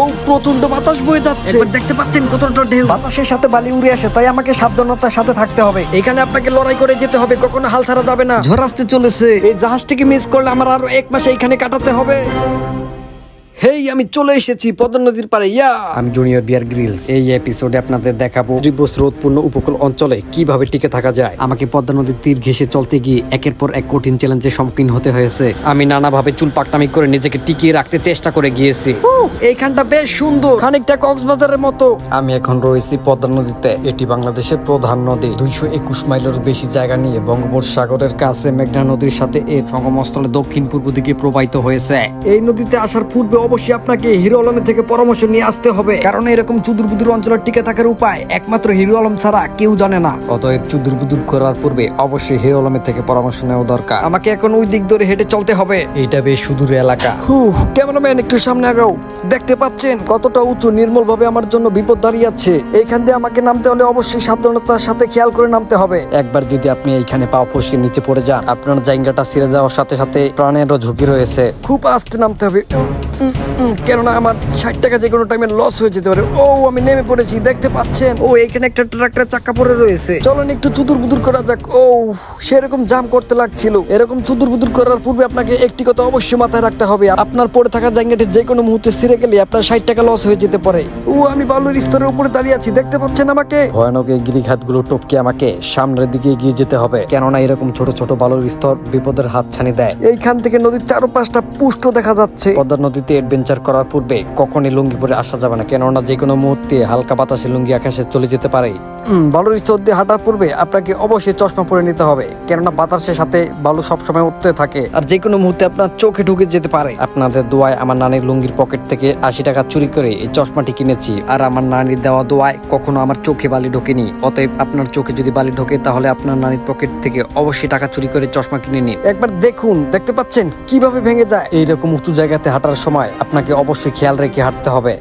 ও প্রচন্ড বাতাস বয়ে যাচ্ছে, দেখতে পাচ্ছেন কতটা ঢেউ, বাতাসের সাথে বালি উড়ে আসে, তাই আমাকে সাবধানতার সাথে থাকতে হবে। এখানে আপনাকে লড়াই করে যেতে হবে, কখনো হাল ছাড়া যাবে না। ঝড় আসতে চলেছে, এই জাহাজটিকে মিস করলে আমার আরো 1 মাস এইখানে কাটাতে হবে। হেই, আমি চলে এসেছি পদ্মা নদীর পাড়ে। আমি জুনিয়র বিয়ার গ্রিলস। এই এপিসোডে আপনাদের দেখাবো তীব্র স্রোতপূর্ণ উপকূল অঞ্চলে কিভাবে টিকে থাকা যায়। আমাকে পদ্মা নদীর তীর ঘেঁষে চলতে গিয়ে একের পর এক কঠিন চ্যালেঞ্জের সম্মুখীন হতে হয়েছে। আমি নানাভাবে চুল পাকনামি করে নিজেকে টিকিয়ে রাখতে চেষ্টা করে গিয়েছি। এইখানটা বেশ সুন্দর, খানিকটা কক্সবাজারের মতো। আমি এখন রয়েছি পদ্মা নদীতে। এটি বাংলাদেশের প্রধান নদী। 221 মাইলের বেশি জায়গা নিয়ে বঙ্গোপসাগরের কাছে মেঘনা নদীর সাথে এর সঙ্গমস্থলে দক্ষিণ পূর্ব দিকে প্রবাহিত হয়েছে। এই নদীতে আসার পূর্বে অবশ্যই আপনাকে হিরো আলমের থেকে পরামর্শ নিয়ে আসতে হবে, কারণ এরকম চুদুরবুদুর অঞ্চলে টিকে থাকার উপায় একমাত্র হিরো আলম ছাড়া কেউ জানে না। অতএব চুদুরবুদুর করার পূর্বে অবশ্যই হিরো আলমের থেকে পরামর্শ নেওয়া দরকার। আমাকে এখন ওই দিক ধরে হেঁটে চলতে হবে। এইটা বেশ সুদূর এলাকা। ক্যামেরাম্যান একটু সামনে আগাও। দেখতে পাচ্ছেন কতটা উঁচু, নির্মল ভাবে আমার জন্য বিপদ দাঁড়িয়ে আছে। এইখান দিয়ে আমাকে নামতে হলে অবশ্যই সাবধানতার সাথে খেয়াল করে নামতে হবে। একবার যদি আপনি এইখানে পা ফসকে নিচে পড়ে যান, আপনার জায়গাটা ছিঁড়ে যাওয়ার সাথে সাথে প্রাণেরও ঝুঁকি রয়েছে। খুব আস্তে নামতে হবে, কেননা আমার 60 টাকা যে কোনো টাইমে লস হয়ে যেতে পারে। আমি নেমে পড়েছি, দেখতে পাচ্ছেন। এখানে একটা ট্রাক্টরের চাকা পড়ে রয়েছে। চলেন একটু চুদুর বুদুর করা যাক। সেরকম জাম করতে লাগছিল। এরকম চুদুর বুদুর করার পূর্বে আপনাকে একটি কথা অবশ্যই মাথায় রাখতে হবে, আপনার পড়ে থাকা জায়গাটি যে কোনো মুহূর্তে ছিঁড়ে গেলে আপনার 60 টাকা লস হয়ে যেতে পারে। আমি বালুর স্তরের উপরে দাঁড়িয়ে আছি, দেখতে পাচ্ছেন আমাকে। ভয়ানক এই গিরিখাতগুলো টপকে আমাকে সামনের দিকে এগিয়ে যেতে হবে, কেননা এরকম ছোট ছোট বালুর স্তর বিপদের হাত ছানি দেয়। এইখান থেকে নদীর চারপাশটা পুষ্ট দেখা যাচ্ছে। পদ্মা নদীতে অ্যাডভেঞ্চার করার পূর্বে কখনই লুঙ্গি পরে আসা যাবে না, কেননা যে কোনো মুহূর্তে হালকা বাতাসে লুঙ্গি আকাশে চলে যেতে পারে। বালুর স্তর দিয়ে হাঁটার পূর্বে আপনাকে অবশ্যই চশমা পরে নিতে হবে, কেননা বাতাসের সাথে বালু সবসময় উঠতে থাকে আর যে কোনো মুহূর্তে আপনার চোখে ঢুকে যেতে পারে। আপনাদের দোয়ায় আমার নানির লুঙ্গির পকেট থেকে 80 টাকা চুরি করে এই চশমাটি কিনেছি, আর আমার নানির দেওয়া দোয়ায় কখনো আমার চোখে বালি ঢোকেনি। অতএব আপনার চোখে যদি বালি ঢোকে, তাহলে আপনার নানির পকেট থেকে অবশ্যই টাকা চুরি করে চশমা কিনে নিন। একবার দেখুন, দেখতে পাচ্ছেন কিভাবে ভেঙে যায়। এইরকম উঁচু জায়গাতে হাঁটার সময় আপনাকে অবশ্যই খেয়াল রেখে হাঁটতে হবে।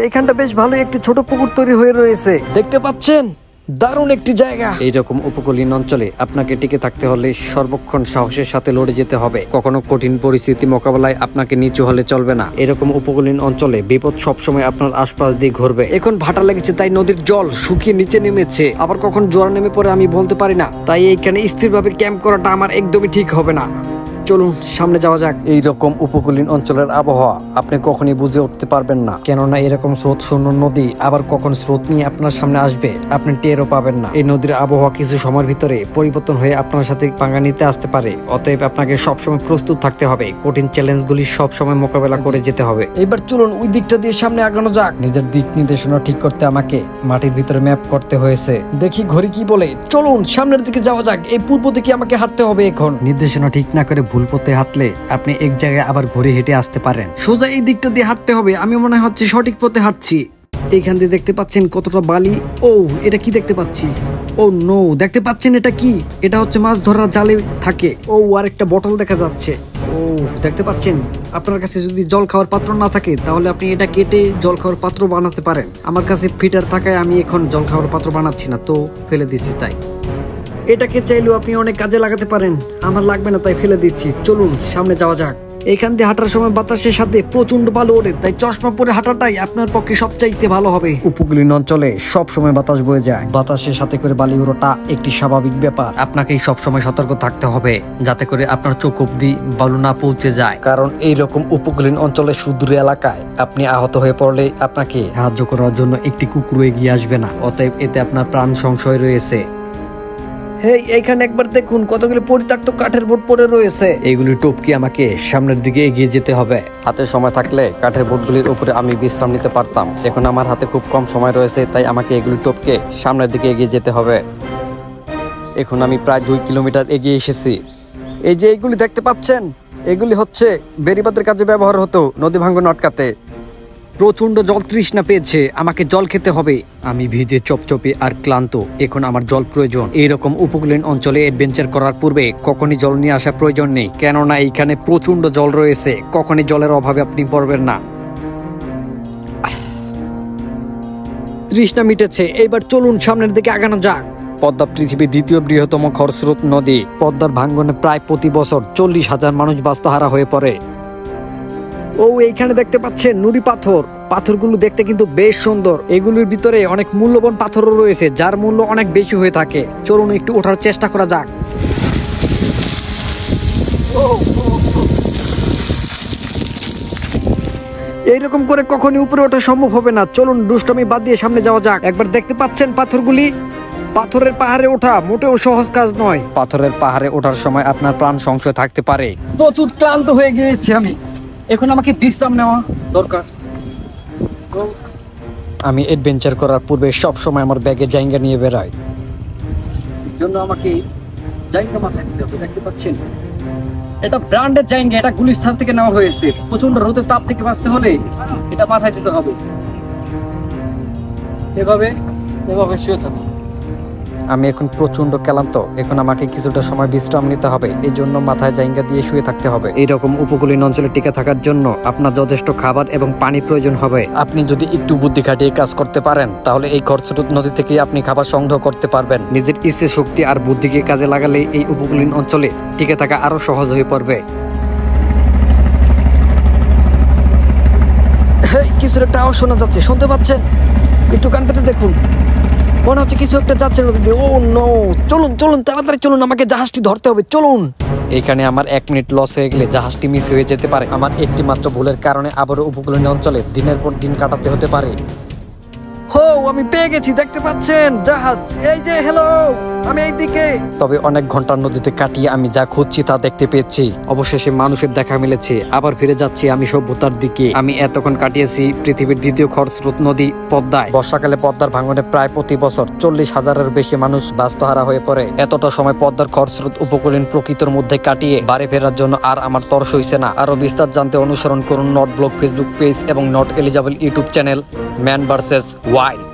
এখানটা বেশ ভালো একটি ছোট পুকুর তৈরি হয়ে রয়েছে, দেখতে পাচ্ছেন। দারুণ একটি জায়গা। এইরকম উপকূলীন অঞ্চলে আপনাকে টিকে থাকতে হলে সর্বক্ষণ সাহসের সাথে লড়ে যেতে হবে। কখনো কঠিন পরিস্থিতি মোকাবেলায় আপনাকে নিচু হলে চলবে না। এরকম উপকূলীন অঞ্চলে বিপদ সবসময় আপনার আশপাশ দিয়ে ঘুরবে। এখন ভাটা লেগেছে, তাই নদীর জল শুকিয়ে নিচে নেমেছে, আবার কখন জোয়ার নেমে পড়ে আমি বলতে পারি না। তাই এইখানে স্থিরভাবে ক্যাম্প করাটা আমার একদমই ঠিক হবে না। চলুন সামনে যাওয়া যাক। এইরকম উপকূলীন অঞ্চলের আবহাওয়া আপনি কখনই বুঝে উঠতে পারবেন না, কেননা এরকম স্রোত শূন্য নদী আবার কখন স্রোত নিয়ে আপনার সামনে আসবে আপনি টেরও পাবেন না। এই নদীর আবহাওয়া কিছু সময়ের ভিতরে পরিবর্তন হয়ে আপনার সাথে পাঙ্গা নিতে আসতে পারে। অতএব আপনাকে সবসময় প্রস্তুত থাকতে হবে, কঠিন চ্যালেঞ্জগুলি সবসময় মোকাবেলা করে যেতে হবে। এবার চলুন ওই দিকটা দিয়ে সামনে আগানো যাক। নিজের দিক নির্দেশনা ঠিক করতে আমাকে মাটির ভিতরে ম্যাপ করতে হয়েছে। দেখি ঘড়ি কি বলে। চলুন সামনের দিকে যাওয়া যাক। এই পূর্ব দিকে আমাকে হাঁটতে হবে। এখন নির্দেশনা ঠিক না করে ভুল পথে হাঁটলে আপনি এক জায়গায় আবার ঘুরে হেঁটে আসতে পারেন। সোজা এই দিকটা দিয়ে হাঁটতে হবে। আমি মনে হচ্ছে সঠিক পথে হাঁটছি। এইখান দিয়ে দেখতে পাচ্ছেন কতটা বালি। এটা কি দেখতে পাচ্ছি? নো, দেখতে পাচ্ছেন এটা কি? এটা হচ্ছে মাছ ধরার জালে থাকে। আর একটা বোতল দেখা যাচ্ছে। দেখতে পাচ্ছেন, আপনার কাছে যদি জল খাওয়ার পাত্র না থাকে, তাহলে আপনি এটা কেটে জল খাওয়ার পাত্র বানাতে পারেন। আমার কাছে ফিটার থাকায় আমি এখন জল খাওয়ার পাত্র বানাচ্ছি না, তো ফেলে দিচ্ছি। তাই এটাকে চাইলেও আপনি অনেক কাজে লাগাতে পারেন। আমার লাগবে না, তাই ফেলে দিচ্ছি। চলুন সামনে যাওয়া যাক। এখান দিয়ে হাঁটার সময় বাতাসের সাথে প্রচন্ড বালু ওঠে, তাই চশমা পরে হাঁটাটাই আপনার পক্ষে সবচাইতে ভালো হবে। উপকূলীন অঞ্চলে সব সময় বাতাস বয়ে যায়, বাতাসের সাথে করে বালি ওঠা একটি স্বাভাবিক ব্যাপার। আপনাকেই সবসময় সতর্ক থাকতে হবে, যাতে করে আপনার চোখ অব্দি বালু না পৌঁছে যায়, কারণ এইরকম উপকূলীন অঞ্চলে সুদূর এলাকায় আপনি আহত হয়ে পড়লে আপনাকে সাহায্য করার জন্য একটি কুকুর এগিয়ে আসবে না। অতএব এতে আপনার প্রাণ সংশয় রয়েছে। এইখানে একবার দেখুন কতগুলো পরিত্যক্ত কাঠের বোট পড়ে রয়েছে। এইগুলি টপকে আমাকে সামনের দিকে এগিয়ে যেতে হবে। হাতে সময় থাকলে কাঠের বোটগুলির উপরে আমি বিশ্রাম নিতে পারতাম। এখন আমার হাতে খুব কম সময় রয়েছে, তাই আমাকে এগুলি টপকে সামনের দিকে এগিয়ে যেতে হবে। এখন আমি প্রায় 2 কিলোমিটার এগিয়ে এসেছি। এই যে এইগুলি দেখতে পাচ্ছেন, এগুলি হচ্ছে বেড়িবাঁধের কাজে ব্যবহার হতো নদী ভাঙ্গন আটকাতে। প্রচন্ড জল তৃষ্ণা পেয়েছে, আমাকে জল খেতে হবে। আমি ভিজে চপচপে আর ক্লান্ত, এখন আমার জল প্রয়োজন। এইরকম উপকূলীন অঞ্চলে অ্যাডভেঞ্চার করার পূর্বে কখনই জল নিয়ে আসার প্রয়োজন নেই, কেননা এইখানে প্রচন্ড জল রয়েছে। কখনই জলের অভাবে আপনি পড়বেন না। তৃষ্ণা মিটেছে, এবার চলুন সামনের দিকে আগানো যাক। পদ্মা পৃথিবীর দ্বিতীয় বৃহত্তম খরস্রোত নদী। পদ্মার ভাঙ্গনে প্রায় প্রতি বছর 40,000 মানুষ বাস্তুহারা হয়ে পড়ে। এইখানে দেখতে পাচ্ছেন নুড়ি পাথর। পাথরগুলো দেখতে কিন্তু বেশ সুন্দর। এগুলোর ভিতরে অনেক মূল্যবান পাথরও রয়েছে, যার মূল্য অনেক বেশি হয়ে থাকে। চলুন একটু ওঠার চেষ্টা করা যাক। এইরকম করে কখনই উপরে ওঠা সম্ভব হবে না। চলুন দুষ্টমি বাদ দিয়ে সামনে যাওয়া যাক। একবার দেখতে পাচ্ছেন পাথরগুলি? পাথরের পাহাড়ে ওঠা মোটেও সহজ কাজ নয়। পাথরের পাহাড়ে ওঠার সময় আপনার প্রাণ সংশয় থাকতে পারে। প্রচুর ক্লান্ত হয়ে গিয়েছি আমি, এখন আমাকে বিশ্রাম নেওয়া দরকার। আমি অ্যাডভেঞ্চার করার পূর্বে সব সময় আমার ব্যাগে জায়গা নিয়ে বেরাই, জন্য আমাকে জায়গা মাথায় দিতে হবে। দেখতে পাচ্ছেন এটা ব্র্যান্ডের জায়গা, এটা গুলিস্তান থেকে নেওয়া হয়েছে। প্রচন্ড রোদের তাপ থেকে বাঁচতে হলে এটা মাথায় দিতে হবে। এভাবে এভাবে শুয়ে থাকো। আমি এখন প্রচন্ড ক্লান্ত, এখন আমাকে কিছুটা সময় বিশ্রাম নিতে হবে, এই জন্য মাথায় জায়গা দিয়ে শুয়ে থাকতে হবে। এইরকম উপকূলীন অঞ্চলে টিকে থাকার জন্য আপনার যথেষ্ট খাবার এবং পানির প্রয়োজন হবে। আপনি যদি একটু বুদ্ধি খাটিয়ে কাজ করতে পারেন, তাহলে এই খরস্রোত নদী থেকে আপনি খাবার সংগ্রহ করতে পারবেন। নিজের ইচ্ছে শক্তি আর বুদ্ধিকে কাজে লাগালে এই উপকূলীন অঞ্চলে টিকে থাকা আরো সহজ হয়ে পড়বে। কিছু একটা আওয়াজ শোনা যাচ্ছে, শুনতে পাচ্ছেন? একটু কান পেতে দেখুন, মনে হচ্ছে কিছু একটা যাচ্ছে নদী দিয়ে। ও নো, চলুন চলুন তাড়াতাড়ি চলুন, আমাকে জাহাজটি ধরতে হবে, চলুন। এখানে আমার 1 মিনিট লস হয়ে গেলে জাহাজটি মিস হয়ে যেতে পারে। আমার একটি মাত্র ভুলের কারণে আবারও উপকূলীন অঞ্চলে দিনের পর দিন কাটাতে হতে পারে। হো, আমি পেয়ে গেছি, দেখতে পাচ্ছেন জাহাজ, এই যে। হ্যালো, আমি এইদিকে। তবে অনেক ঘন্টা নদীতে কাটিয়ে আমি যা খুঁজছি তা দেখতে পেয়েছি। অবশেষে মানুষের দেখা মিলেছে, আবার ফিরে যাচ্ছি আমি সভ্যতার দিকে। আমি এতক্ষণ কাটিয়েছি পৃথিবীর দ্বিতীয় খরস্রোত নদী পদ্মায়। বর্ষাকালে পদ্মার ভাঙনে প্রায় প্রতি বছর 40,000-এর বেশি মানুষ বাস্তুহারা হয়ে পড়ে। এতটা সময় পদ্মার খরস্রোত উপকূলীন প্রকৃতির মধ্যে কাটিয়ে বাড়ি ফেরার জন্য আর আমার তরস হইছে না। আরো বিস্তার জানতে অনুসরণ করুন নট ব্লগ ফেসবুক পেজ এবং not eligible YouTube channel man versus wild.